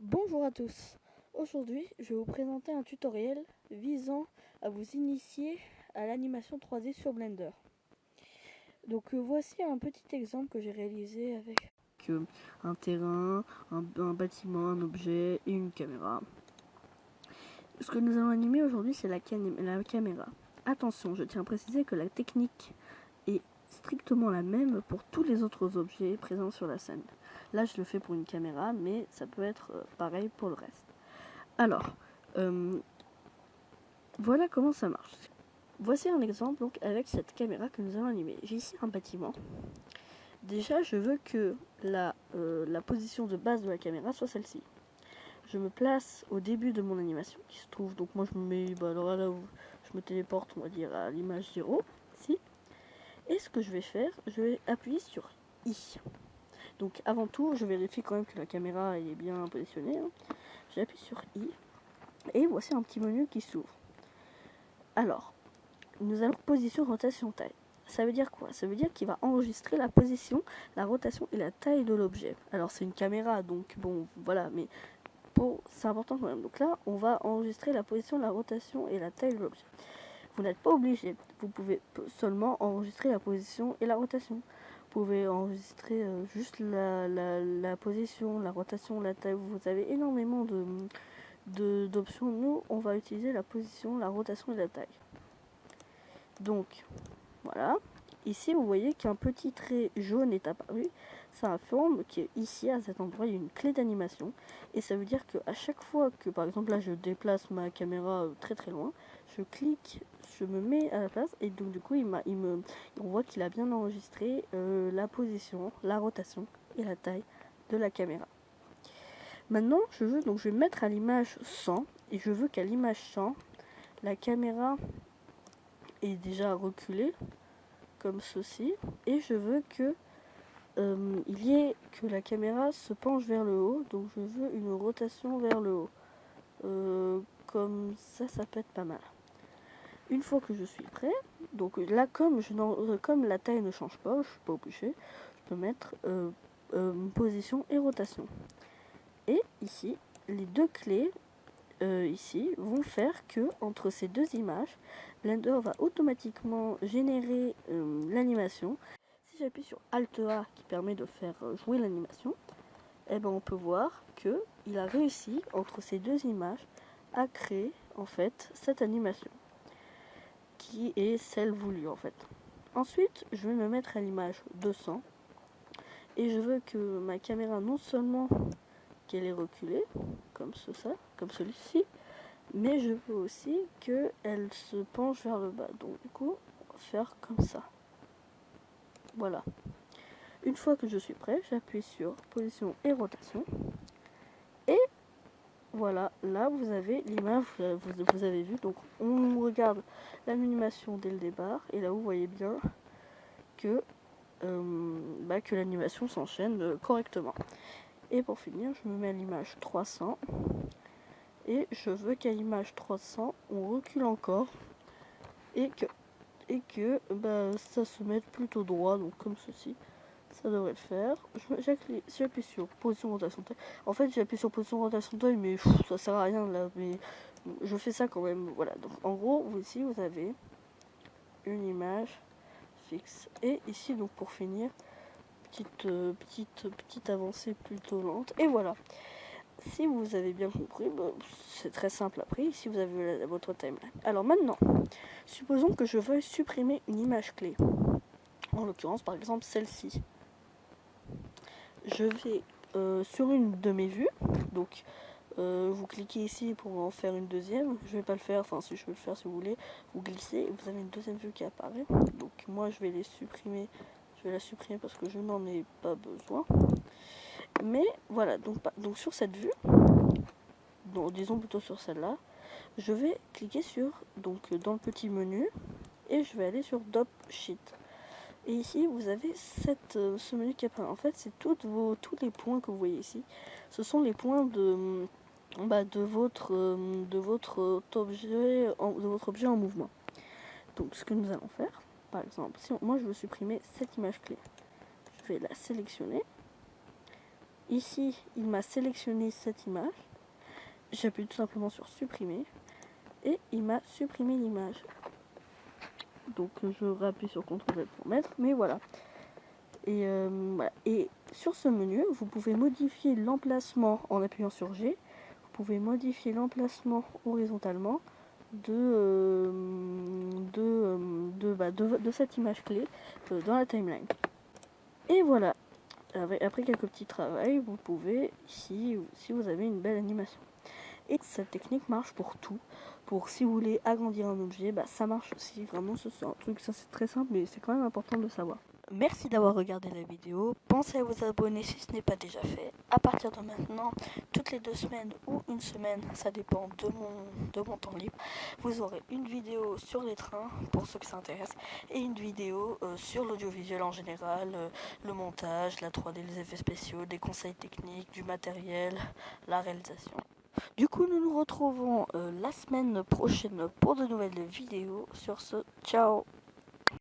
Bonjour à tous. Aujourd'hui, je vais vous présenter un tutoriel visant à vous initier à l'animation 3D sur Blender. Donc voici un petit exemple que j'ai réalisé avec un terrain, un bâtiment, un objet et une caméra. Ce que nous allons animer aujourd'hui, c'est la caméra. Attention, je tiens à préciser que la technique est strictement la même pour tous les autres objets présents sur la scène. Là, je le fais pour une caméra, mais ça peut être pareil pour le reste. Alors, voilà comment ça marche. Voici un exemple donc avec cette caméra que nous allons animer. J'ai ici un bâtiment. Déjà, je veux que la position de base de la caméra soit celle-ci. Je me place au début de mon animation qui se trouve, donc moi je me mets, alors là où je me téléporte, on va dire, à l'image 0, ici. Et ce que je vais faire, je vais appuyer sur I. Donc avant tout, je vérifie quand même que la caméra est bien positionnée. J'appuie sur I. Et voici un petit menu qui s'ouvre. Alors, nous allons position, rotation, taille. Ça veut dire quoi? Ça veut dire qu'il va enregistrer la position, la rotation et la taille de l'objet. Alors c'est une caméra, donc bon, voilà, mais c'est important quand même. Donc là, on va enregistrer la position, la rotation et la taille de l'objet. Vous n'êtes pas obligé. Vous pouvez seulement enregistrer la position et la rotation. Vous pouvez enregistrer juste la position, la rotation, la taille. Vous avez énormément d'options. Nous, on va utiliser la position, la rotation et la taille. Donc, voilà. Ici, vous voyez qu'un petit trait jaune est apparu. Ça informe qu'ici, à cet endroit, il y a une clé d'animation. Et ça veut dire qu'à chaque fois que, par exemple, là, je déplace ma caméra très très loin, je clique, je me mets à la place, et donc du coup, on voit qu'il a bien enregistré la position, la rotation et la taille de la caméra. Maintenant, je vais mettre à l'image 100, et je veux qu'à l'image 100, la caméra est déjà reculée, comme ceci, et je veux que que la caméra se penche vers le haut, donc je veux une rotation vers le haut. Comme ça peut être pas mal. Une fois que je suis prêt, donc là comme la taille ne change pas, je suis pas obligé, je peux mettre position et rotation. Et ici, les deux clés ici vont faire que entre ces deux images, Blender va automatiquement générer l'animation. Si j'appuie sur Alt A qui permet de faire jouer l'animation, eh ben on peut voir que il a réussi entre ces deux images à créer en fait cette animation qui est celle voulue en fait. Ensuite, je vais me mettre à l'image 200 et je veux que ma caméra non seulement qu'elle est reculée comme celui-ci, mais je veux aussi qu'elle se penche vers le bas. Donc du coup, on va faire comme ça. Voilà. Une fois que je suis prêt, j'appuie sur position et rotation. Et voilà, là vous avez l'image, vous avez vu. Donc on regarde l'animation dès le départ. Et là vous voyez bien que l'animation s'enchaîne correctement. Et pour finir, je me mets à l'image 300. Et je veux qu'à l'image 300, on recule encore. Et que ça se mette plutôt droit, donc comme ceci. Ça devrait le faire. J'appuie sur position rotation taille. En fait, j'appuie sur position rotation taille, mais ça sert à rien là. Mais je fais ça quand même. Voilà. Donc en gros, ici vous avez une image fixe. Et ici, donc pour finir, petite avancée plutôt lente. Et voilà. Si vous avez bien compris, c'est très simple après. Ici, vous avez votre timeline. Alors maintenant, supposons que je veuille supprimer une image clé. En l'occurrence, par exemple, celle-ci. Je vais sur une de mes vues, donc vous cliquez ici pour en faire une deuxième. Je vais pas le faire, enfin si je peux le faire si vous voulez, vous glissez et vous avez une deuxième vue qui apparaît. Donc moi je vais la supprimer parce que je n'en ai pas besoin. Mais voilà, donc sur cette vue, disons plutôt sur celle-là, je vais cliquer dans le petit menu et je vais aller sur Dop Sheet. Et ici, vous avez ce menu qui apparaît. En fait, c'est tous les points que vous voyez ici. Ce sont les points de votre objet en mouvement. Donc, ce que nous allons faire, par exemple, moi je veux supprimer cette image clé. Je vais la sélectionner. ici il m'a sélectionné cette image, j'appuie tout simplement sur supprimer et il m'a supprimé l'image. Donc je rappuie sur CTRL Z pour mettre, mais voilà. Voilà. Et sur ce menu, vous pouvez modifier l'emplacement en appuyant sur G. Vous pouvez modifier l'emplacement horizontalement de cette image clé dans la timeline. Et voilà. Après quelques petits travaux, vous pouvez, si vous avez une belle animation. Et cette technique marche pour tout. Pour si vous voulez agrandir un objet, ça marche aussi. Vraiment, c'est un truc, ça c'est très simple, mais c'est quand même important de le savoir. Merci d'avoir regardé la vidéo. Pensez à vous abonner si ce n'est pas déjà fait. À partir de maintenant, toutes les 2 semaines ou une semaine, ça dépend de mon temps libre, vous aurez une vidéo sur les trains, pour ceux que ça intéresse, et une vidéo sur l'audiovisuel en général, le montage, la 3D, les effets spéciaux, des conseils techniques, du matériel, la réalisation. Du coup, nous nous retrouvons la semaine prochaine pour de nouvelles vidéos. Sur ce, ciao!